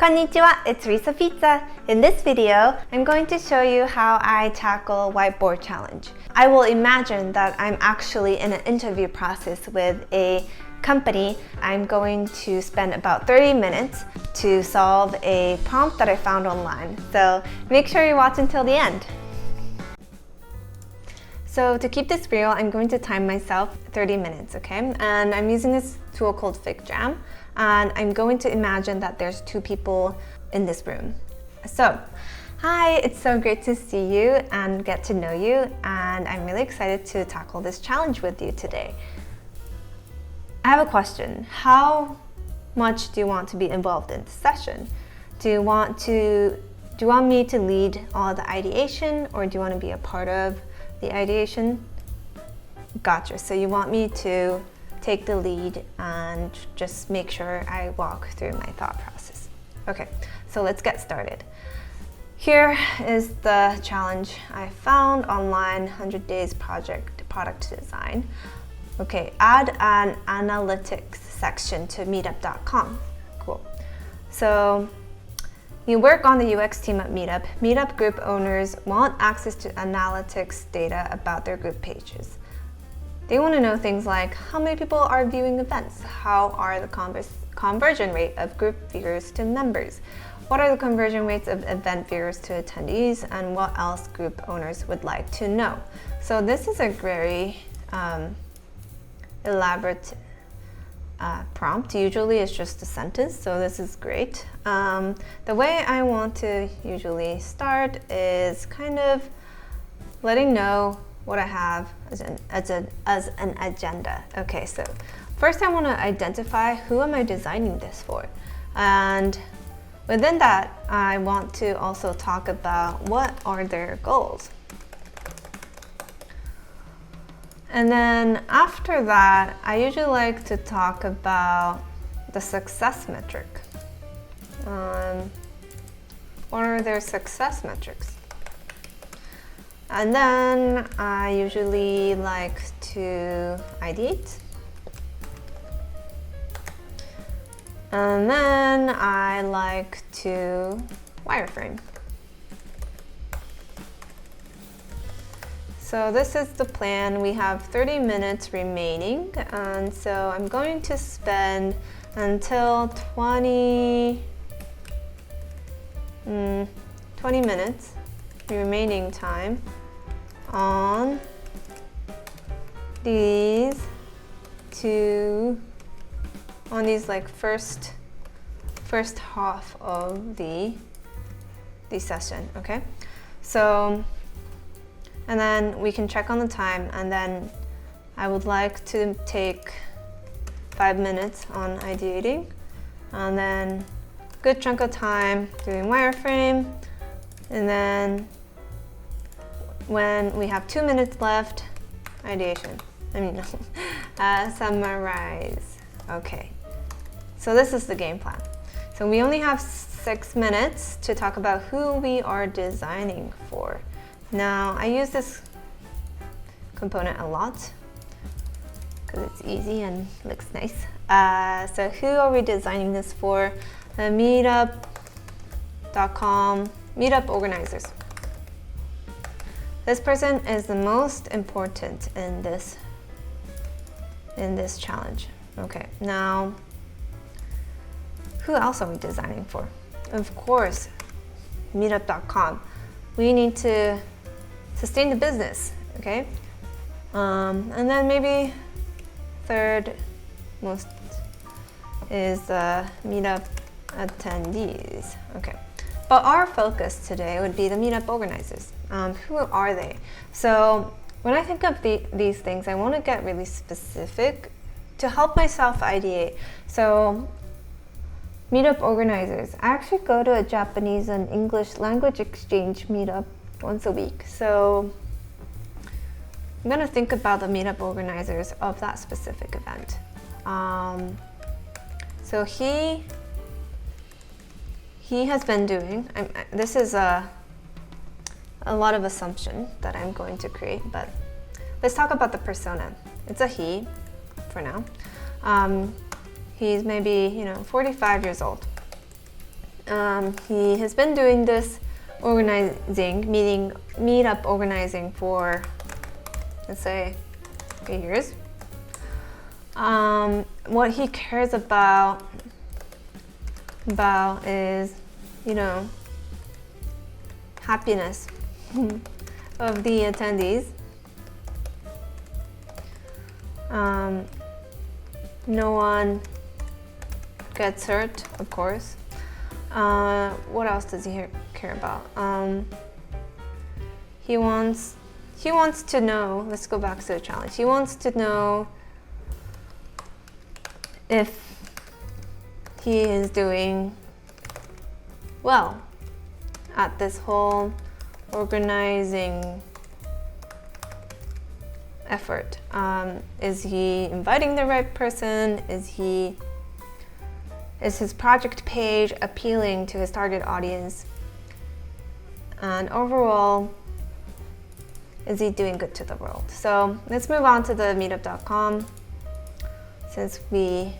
Konnichiwa, it's Risa Pizza. In this video, I'm going to show you how I tackle whiteboard challenge. I will imagine that I'm actually in an interview process with a company. I'm going to spend about 30 minutes to solve a prompt that I found online. So make sure you watch until the end. So to keep this real, I'm going to time myself 30 minutes, okay? And I'm using this tool called FigJam. And I'm going to imagine that there's two people in this room. So, hi, it's so great to see you and get to know you. And I'm really excited to tackle this challenge with you today. I have a question. How much do you want to be involved in the session? Do you want me to lead all the ideation, or do you want to be a part of the ideation? Gotcha. So you want me to take the lead and just make sure I walk through my thought process. Okay, so let's get started. Here is the challenge I found online, 100 days product design. Okay, add an analytics section to meetup.com. Cool. So you work on the UX team at Meetup. Meetup group owners want access to analytics data about their group pages. They want to know things like how many people are viewing events, how are the conversion rate of group viewers to members, what are the conversion rates of event viewers to attendees, and what else group owners would like to know. So this is a very elaborate prompt. Usually it's just a sentence, so this is great. The way I want to usually start is kind of letting know what I have as an agenda. Okay, so first I want to identify who am I designing this for, and within that I want to also talk about what are their goals. And then after that, I usually like to talk about the success metric. What are their success metrics? And then I usually like to ideate. And then I like to wireframe. So this is the plan. We have 30 minutes remaining, and so I'm going to spend until 20 minutes remaining time on these like first half of the session, okay? So, and then we can check on the time, and then I would like to take 5 minutes on ideating, and then a good chunk of time doing wireframe, and then when we have 2 minutes left, ideation. Summarize. Okay, so this is the game plan. So we only have 6 minutes to talk about who we are designing for. Now, I use this component a lot because it's easy and looks nice. So who are we designing this for? The meetup.com, meetup organizers. This person is the most important in this challenge. Okay, now who else are we designing for? Of course, meetup.com. We need to sustain the business, okay? And then maybe third most is meetup attendees. Okay, but our focus today would be the meetup organizers. Who are they? So when I think of these things, I want to get really specific to help myself ideate. So meetup organizers. I actually go to a Japanese and English language exchange meetup once a week. So I'm going to think about the meetup organizers of that specific event. So he has been doing, this is a lot of assumption that I'm going to create, but let's talk about the persona. It's a he for now. He's maybe 45 years old. He has been doing this meetup organizing for, let's say, a few years. What he cares about is, happiness of the attendees. No one gets hurt, of course. What else does he care about? He wants to know, let's go back to the challenge. He wants to know if he is doing well at this whole organizing effort. Is he inviting the right person? Is his project page appealing to his target audience? And overall, is he doing good to the world? So let's move on to the meetup.com, since we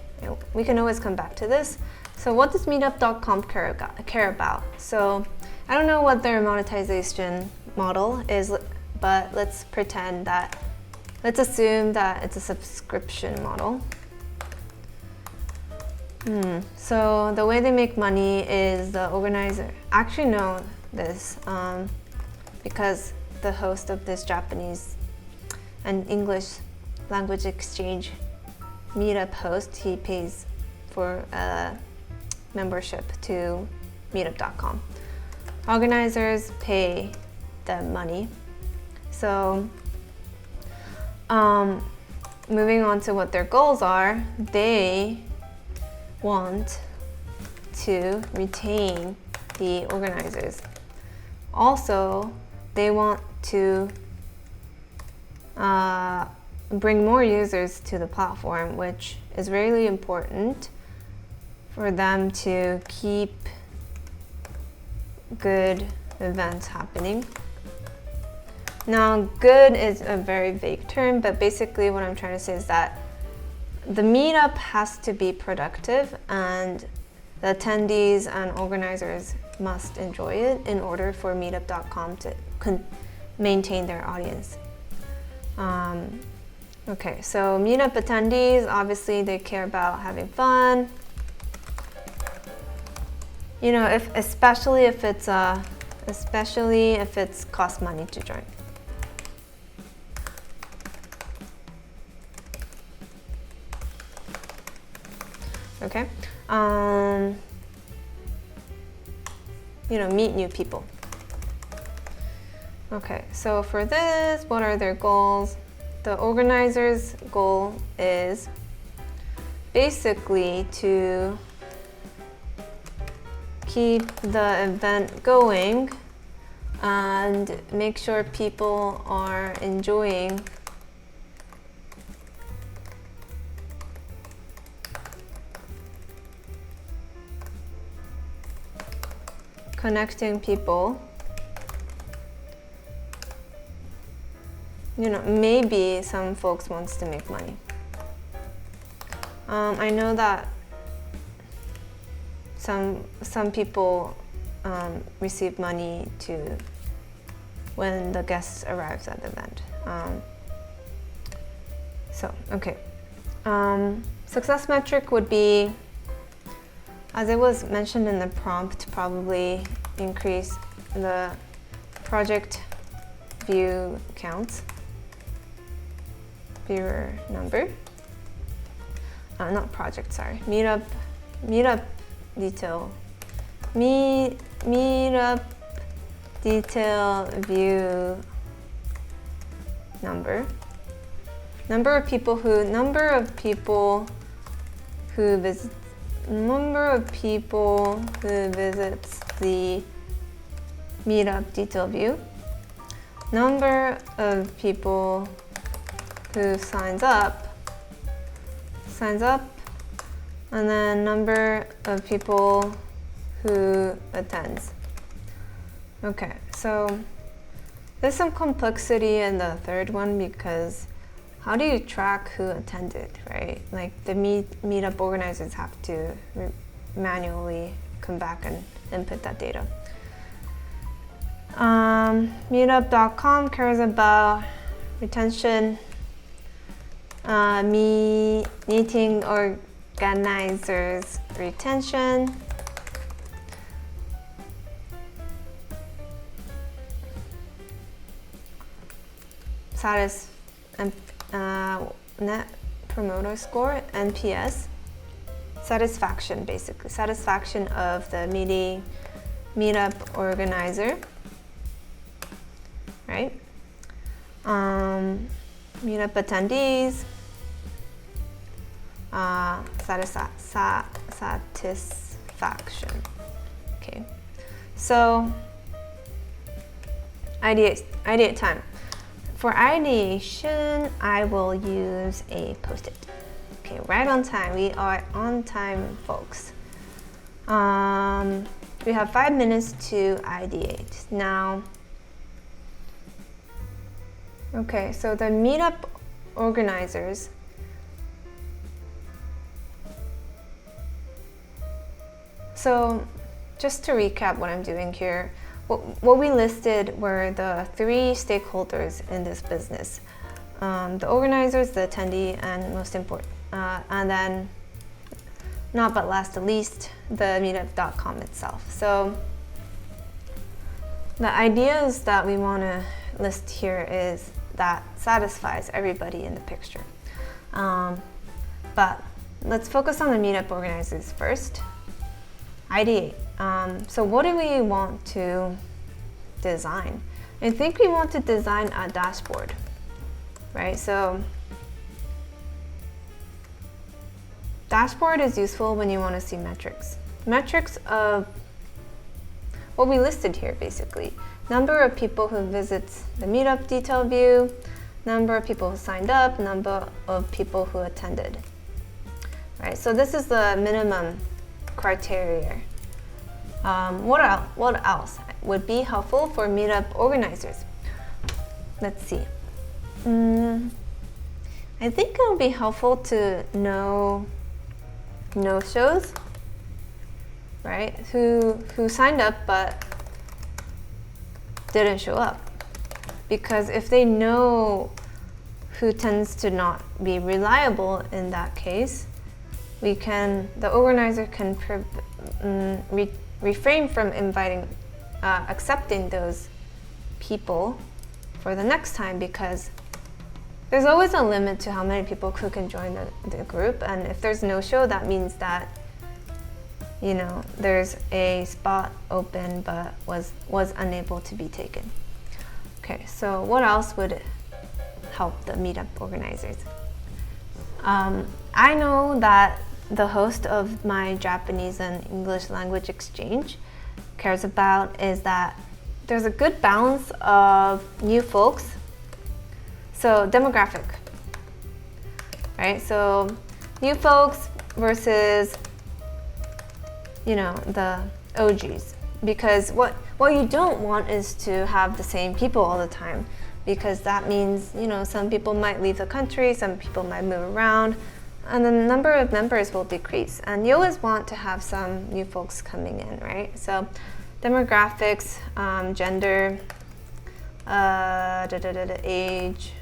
can always come back to this. So what does meetup.com care about? So I don't know what their monetization model is, but let's assume that it's a subscription model. So the way they make money is the organizer. I actually know this because the host of this Japanese and English language exchange meetup host, he pays for a membership to meetup.com. Organizers pay the money. So moving on to what their goals are, they want to retain the organizers. Also, they want to bring more users to the platform, which is really important for them to keep good events happening. Now, good is a very vague term, but basically what I'm trying to say is that the meetup has to be productive, and the attendees and organizers must enjoy it in order for meetup.com to maintain their audience. Okay, so meetup attendees, obviously they care about having fun. Especially if it's cost money to join. Okay, meet new people. Okay, so for this, what are their goals? The organizer's goal is basically to keep the event going and make sure people are enjoying connecting people. Maybe some folks wants to make money. I know that some people receive money when the guest arrives at the event. Success metric would be, as it was mentioned in the prompt, probably increase the project view counts, viewer number. Not project, sorry. Meetup detail. Meetup detail view number. Number of people who visits the meetup detail view. Number of people who signs up, and then number of people who attends. Okay, so there's some complexity in the third one, because how do you track who attended, right? Like the meetup organizers have to manually come back and input that data. Meetup.com cares about retention, meeting organizers retention, net promoter score, NPS, satisfaction, basically satisfaction of the meetup organizer, right? Meetup attendees, satisfaction. Okay, so ideate time. For ideation, I will use a post-it. Okay, right on time. We are on time, folks. We have 5 minutes to ideate. Now, okay, so the meetup organizers, so just to recap what I'm doing here, what we listed were the 3 stakeholders in this business. The organizers, the attendee, and most important, and then not but last but least, the meetup.com itself. So the ideas that we want to list here is that satisfies everybody in the picture. But let's focus on the meetup organizers first. Ideate. So what do we want to design? I think we want to design a dashboard, right? So dashboard is useful when you want to see metrics. Metrics of what we listed here, basically. Number of people who visits the meetup detail view, number of people who signed up, number of people who attended. Right, so this is the minimum criteria. What else would be helpful for meetup organizers? Let's see. I think it would be helpful to know no-shows, right? Who signed up but didn't show up. Because if they know who tends to not be reliable in that case, the organizer can refrain from accepting those people for the next time, because there's always a limit to how many people who can join the group, and if there's no show, that means that there's a spot open but was unable to be taken. Okay, so what else would help the meetup organizers? I know that the host of my Japanese and English language exchange cares about is that there's a good balance of new folks. So demographic, right? So new folks versus the OGs, because what you don't want is to have the same people all the time, because that means some people might leave the country, some people might move around, and the number of members will decrease, and you always want to have some new folks coming in, right? So demographics, gender, age,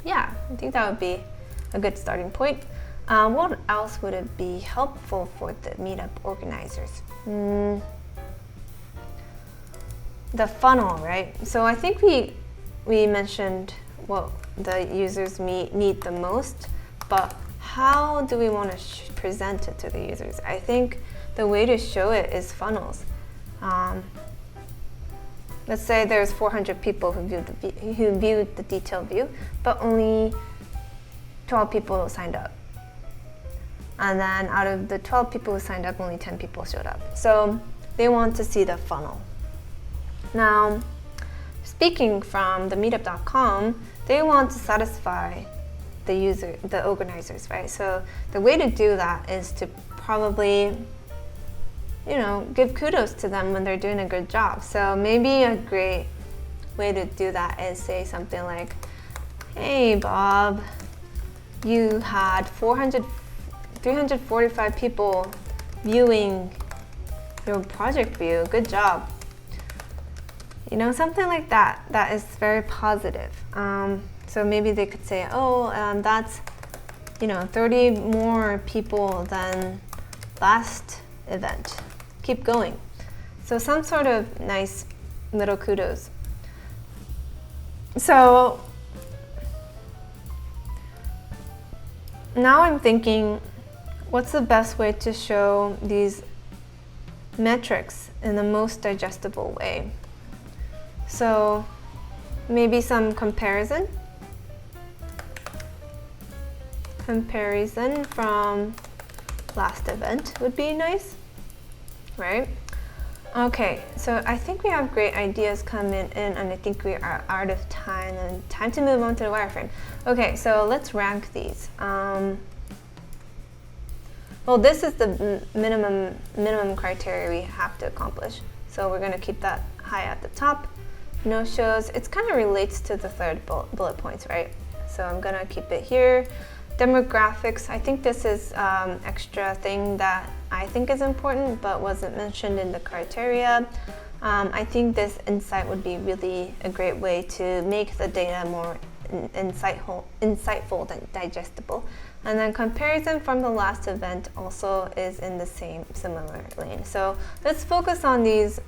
yeah, I think that would be a good starting point. What else would it be helpful for the meetup organizers? The funnel, right? So I think we mentioned what the users need the most, but how do we want to present it to the users? I think the way to show it is funnels. Let's say there's 400 people who viewed the detailed view, but only 12 people signed up. And then out of the 12 people who signed up, only 10 people showed up. So they want to see the funnel. Now, speaking from the meetup.com, they want to satisfy the organizers, right? So the way to do that is to probably, give kudos to them when they're doing a good job. So maybe a great way to do that is say something like, hey, Bob, you had 345 people viewing your project view. Good job. You know, something like that, that is very positive. So maybe they could say, oh, that's, you know, 30 more people than last event. Keep going. So some sort of nice little kudos. So now I'm thinking, what's the best way to show these metrics in the most digestible way? So maybe some comparison from last event would be nice, right? Okay, so I think we have great ideas coming in, and I think we are out of time, and time to move on to the wireframe. Okay, so let's rank these. Well, this is the minimum criteria we have to accomplish. So we're gonna keep that high at the top. No shows, it kind of relates to the third bullet points, right? So I'm gonna keep it here. Demographics, I think this is extra thing that I think is important but wasn't mentioned in the criteria. I think this insight would be really a great way to make the data more insightful and digestible. And then comparison from the last event also is in the similar lane. So let's focus on these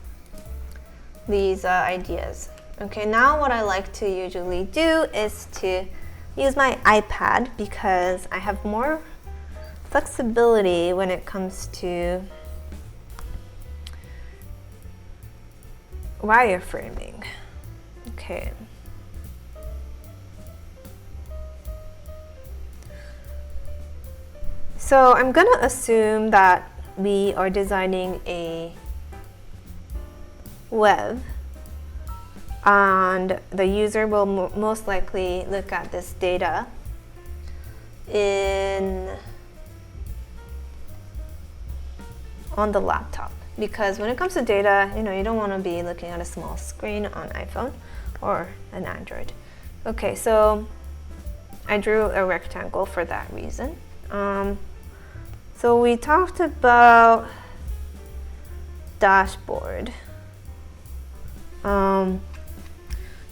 ideas. Okay, now what I like to usually do is to use my iPad because I have more flexibility when it comes to wireframing. Okay. So I'm gonna assume that we are designing a web, and the user will most likely look at this data on the laptop, because when it comes to data, you know, you don't want to be looking at a small screen on iPhone or an Android. Okay, so I drew a rectangle for that reason. So we talked about dashboard.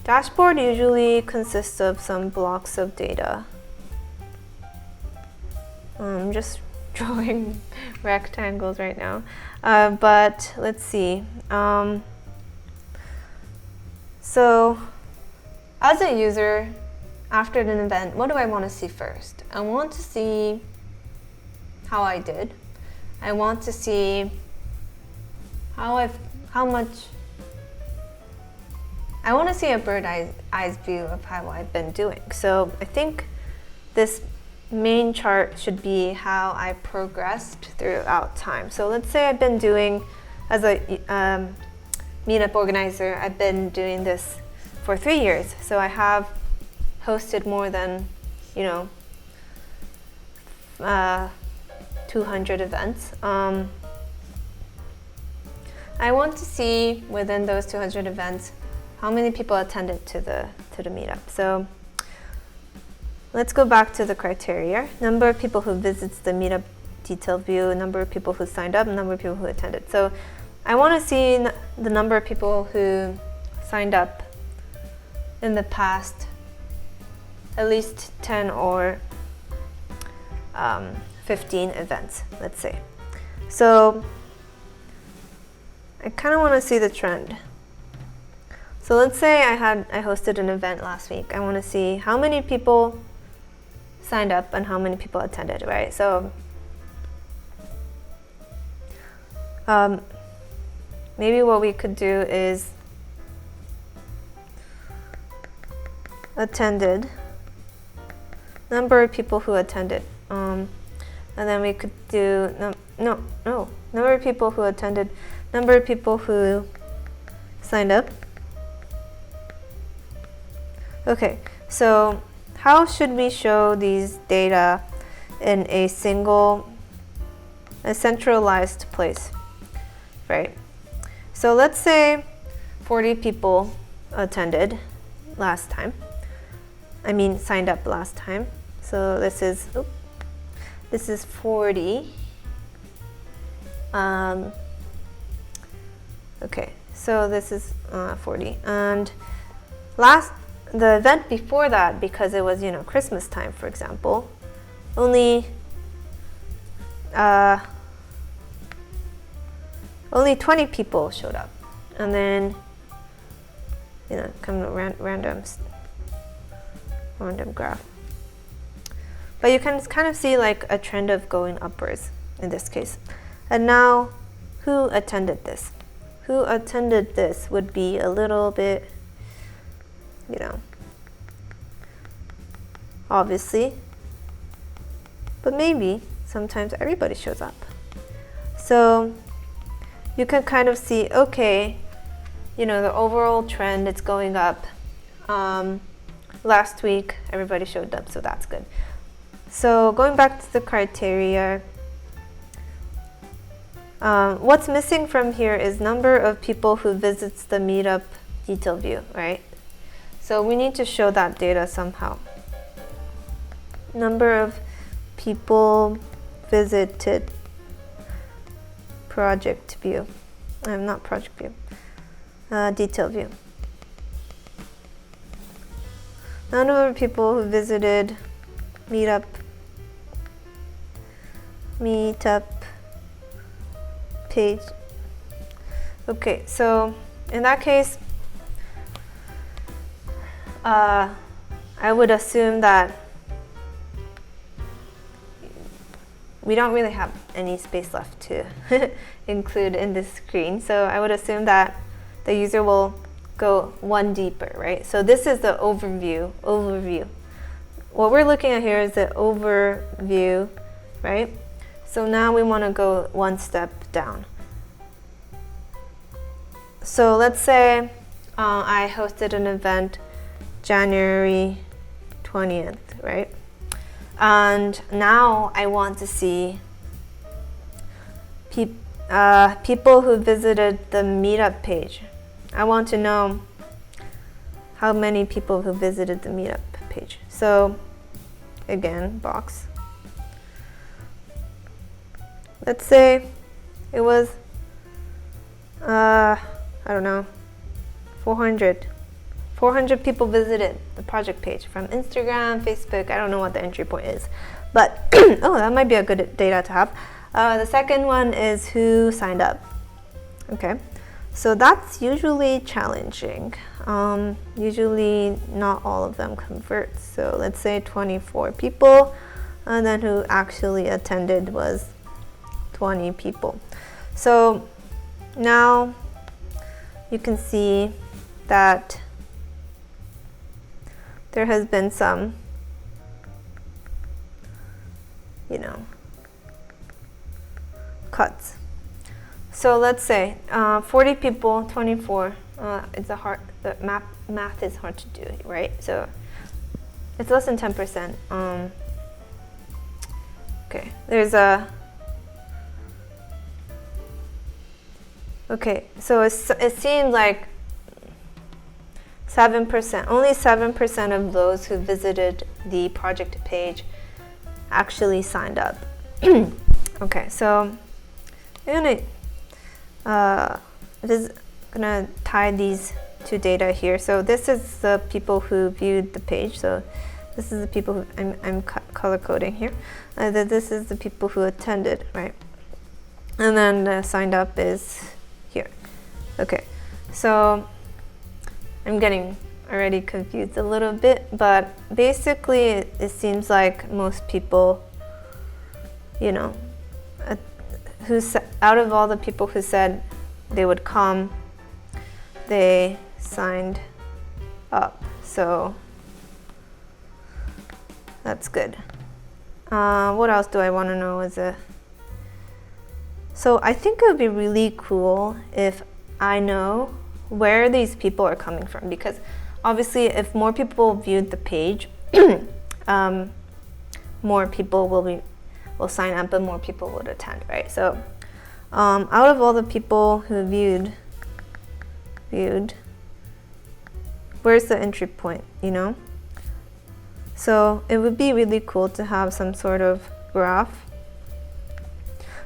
Dashboard usually consists of some blocks of data. I'm just drawing rectangles right now, but let's see. So as a user, after an event, what do I want to see first? I want to see how I did. I want to see I want to see a bird's eye view of how I've been doing. So I think this main chart should be how I progressed throughout time. So let's say I've been doing, as a meetup organizer, I've been doing this for 3 years. So I have hosted more than, 200 events. I want to see within those 200 events how many people attended to the meetup. So let's go back to the criteria. Number of people who visits the meetup detail view, number of people who signed up, number of people who attended. So I want to see the number of people who signed up in the past at least 10 or 15 events, let's say. So I kind of want to see the trend. So let's say I hosted an event last week. I want to see how many people signed up and how many people attended, right? So maybe what we could do is attended, number of people who attended, and then we could do number of people who attended, number of people who signed up. Okay, so how should we show these data in a centralized place, right? So let's say 40 people attended last time. Signed up last time. So this is 40 Okay, so this is 40. And the event before that, because it was, Christmas time, for example, only 20 people showed up. And then, kind of random graph. But you can kind of see like a trend of going upwards in this case. And now, who attended this? Who attended this would be a little bit, obviously, but maybe sometimes everybody shows up. So you can kind of see, okay, the overall trend, it's going up. Last week, everybody showed up, so that's good. So going back to the criteria, what's missing from here is number of people who visits the meetup detail view, right? So we need to show that data somehow. Number of people visited project view. Not project view. Detail view. Number of people who visited meetup page. Okay, so in that case, I would assume that we don't really have any space left to include in this screen. So I would assume that the user will go one deeper, right? So this is the overview. What we're looking at here is the overview, right? So now we want to go one step down. So let's say I hosted an event January 20th, right? And now I want to see people who visited the meetup page. I want to know how many people who visited the meetup page. So again, box. Let's say it was, I don't know, 400 people visited the project page from Instagram, Facebook. I don't know what the entry point is, but oh, that might be a good data to have. The second one is who signed up. Okay, so that's usually challenging. Usually not all of them convert. So let's say 24 people, and then who actually attended was 20 people. So now you can see that there has been some, cuts. So let's say 40 people, 24. The math is hard to do, right? So it's less than 10%. Okay, there's a. Okay, so it seems like 7%, only 7% of those who visited the project page actually signed up. Okay, so I'm gonna tie these two data here. So this is the people who viewed the page. So this is the people who I'm color coding here. This is the people who attended, right? And then the signed up is here. Okay, so I'm getting already confused a little bit, but basically it seems like most people, out of all the people who said they would come, they signed up. So that's good. What else do I want to know? So I think it would be really cool if I know where these people are coming from, because obviously if more people viewed the page, more people will sign up and more people would attend, right? So out of all the people who viewed, where's the entry point, So it would be really cool to have some sort of graph.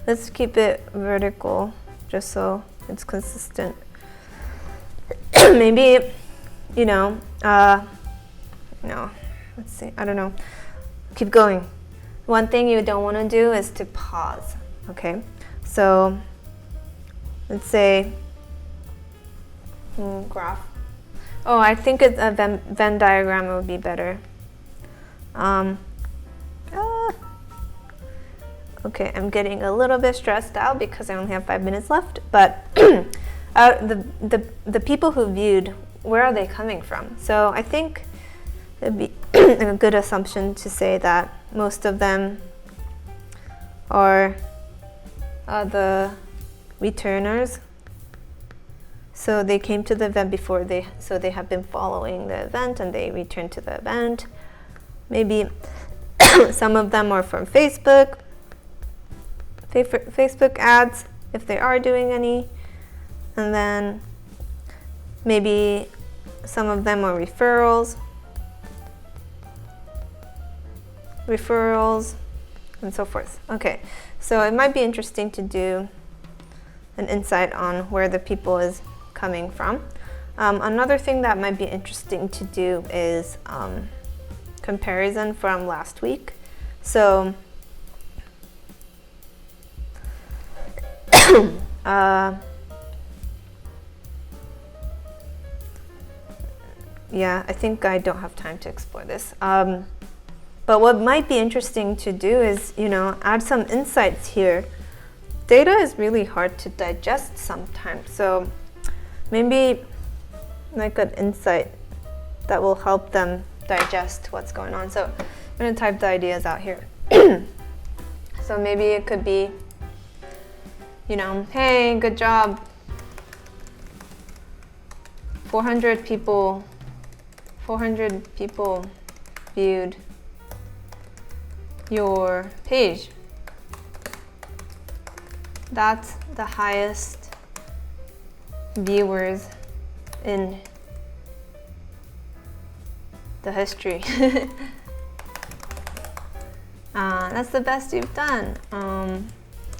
Let's keep it vertical just so it's consistent. Maybe, no, let's see, I don't know. Keep going. One thing you don't want to do is to pause, okay? So let's say graph. Oh, I think a Venn diagram would be better. Okay, I'm getting a little bit stressed out because I only have 5 minutes left, but the people who viewed, where are they coming from? So I think it'd be a good assumption to say that most of them are the returners. So they came to the event before so they have been following the event and they returned to the event. Maybe some of them are from Facebook ads, if they are doing any. And then maybe some of them are referrals, and so forth. Okay, so it might be interesting to do an insight on where the people is coming from. Another thing that might be interesting to do is comparison from last week. So yeah, I think I don't have time to explore this. But what might be interesting to do is, add some insights here. Data is really hard to digest sometimes, so maybe like an insight that will help them digest what's going on. So I'm going to type the ideas out here. So maybe it could be, hey, good job. 400 people viewed your page. That's the highest viewers in the history. That's the best you've done,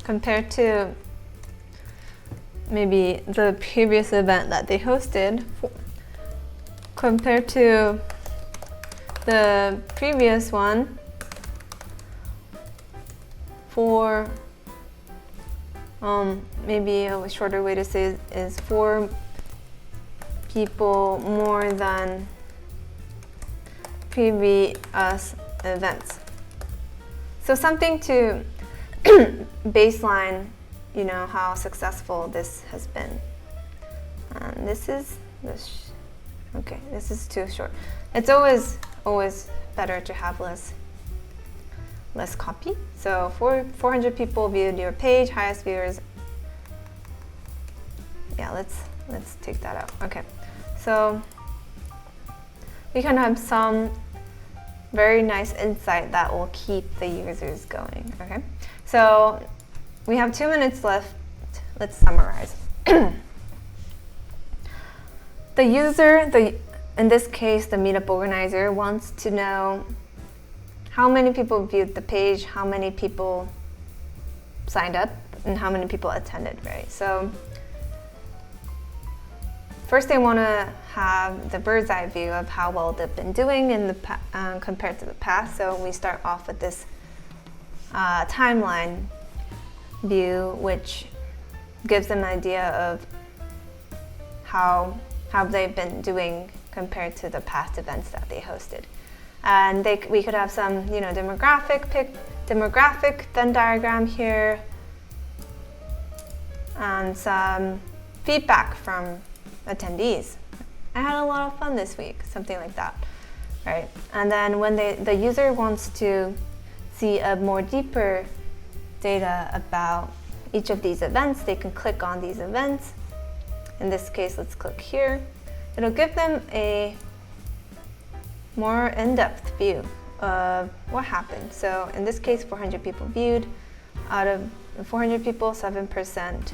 compared to maybe the previous event that they hosted, compared to the previous one. For maybe a shorter way to say is 4 people more than previous events. So something to baseline, how successful this has been. And this is too short. It's always better to have less copy. So 400 people viewed your page, highest viewers. Yeah, let's take that out. Okay, so we can have some very nice insight that will keep the users going. Okay, so we have 2 minutes left. Let's summarize. The user, in this case, the meetup organizer, wants to know how many people viewed the page, how many people signed up, and how many people attended, right? So first they want to have the bird's eye view of how well they've been doing in the compared to the past. So we start off with this timeline view, which gives them an idea of how they've been doing compared to the past events that they hosted. And we could have some, demographic Venn diagram here, and some feedback from attendees. I had a lot of fun this week, something like that, right? And then when the user wants to see a more deeper data about each of these events, they can click on these events. In this case, let's click here. It'll give them a more in-depth view of what happened. So in this case, 400 people viewed. Out of 400 people, 7%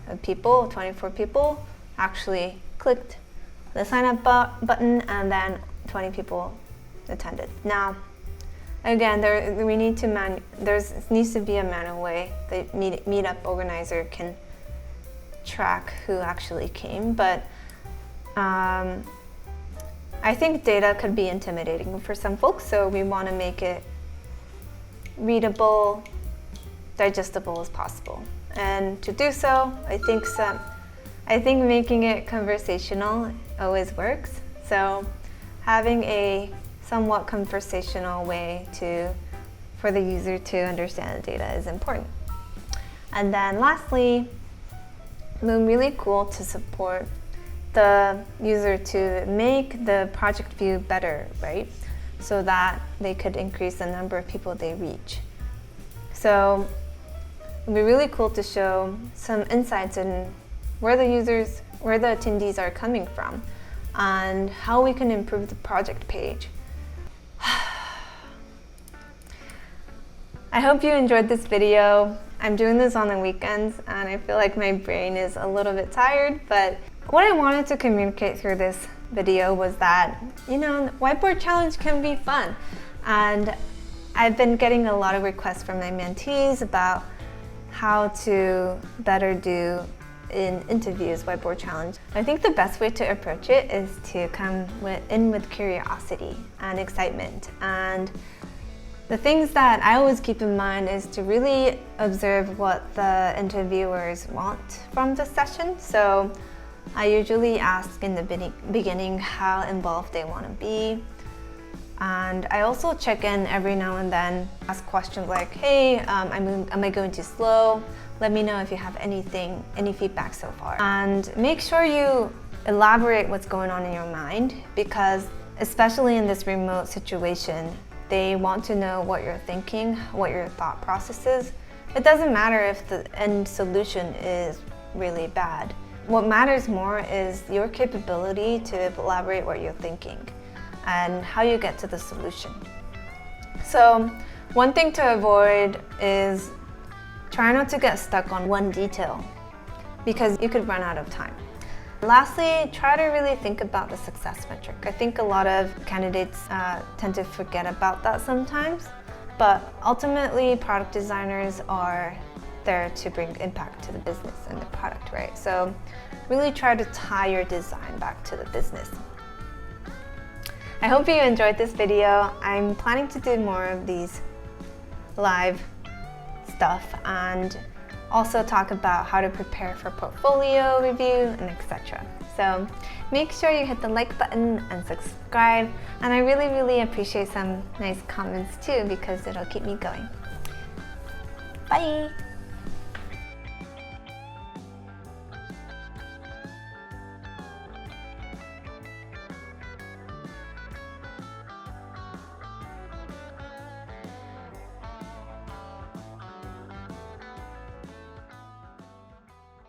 of people, 24 people, actually clicked the sign up button, and then 20 people attended. Now, Again, there needs to be a manual way the meetup organizer can track who actually came, but I think data could be intimidating for some folks, so we want to make it readable, digestible as possible. And to do so, I think making it conversational always works. So having a somewhat conversational way for the user to understand the data is important. And then lastly, it would be really cool to support the user to make the project view better, right? So that they could increase the number of people they reach. So it would be really cool to show some insights in where the attendees are coming from and how we can improve the project page. I hope you enjoyed this video. I'm doing this on the weekends and I feel like my brain is a little bit tired, but what I wanted to communicate through this video was that, Whiteboard Challenge can be fun. And I've been getting a lot of requests from my mentees about how to better do in interviews Whiteboard Challenge. I think the best way to approach it is to come in with curiosity and excitement. And the things that I always keep in mind is to really observe what the interviewers want from the session. So I usually ask in the beginning how involved they want to be. And I also check in every now and then, ask questions like, hey, am I going too slow? Let me know if you have any feedback so far. And make sure you elaborate what's going on in your mind, because especially in this remote situation, they want to know what you're thinking, what your thought process is. It doesn't matter if the end solution is really bad. What matters more is your capability to elaborate what you're thinking and how you get to the solution. So one thing to avoid is try not to get stuck on one detail, because you could run out of time. Lastly, try to really think about the success metric. I think a lot of candidates tend to forget about that sometimes, but ultimately product designers are there to bring impact to the business and the product, right? So really try to tie your design back to the business. I hope you enjoyed this video. I'm planning to do more of these live stuff and also talk about how to prepare for portfolio review and etc. So make sure you hit the like button and subscribe. And I really, really appreciate some nice comments too, because it'll keep me going. Bye!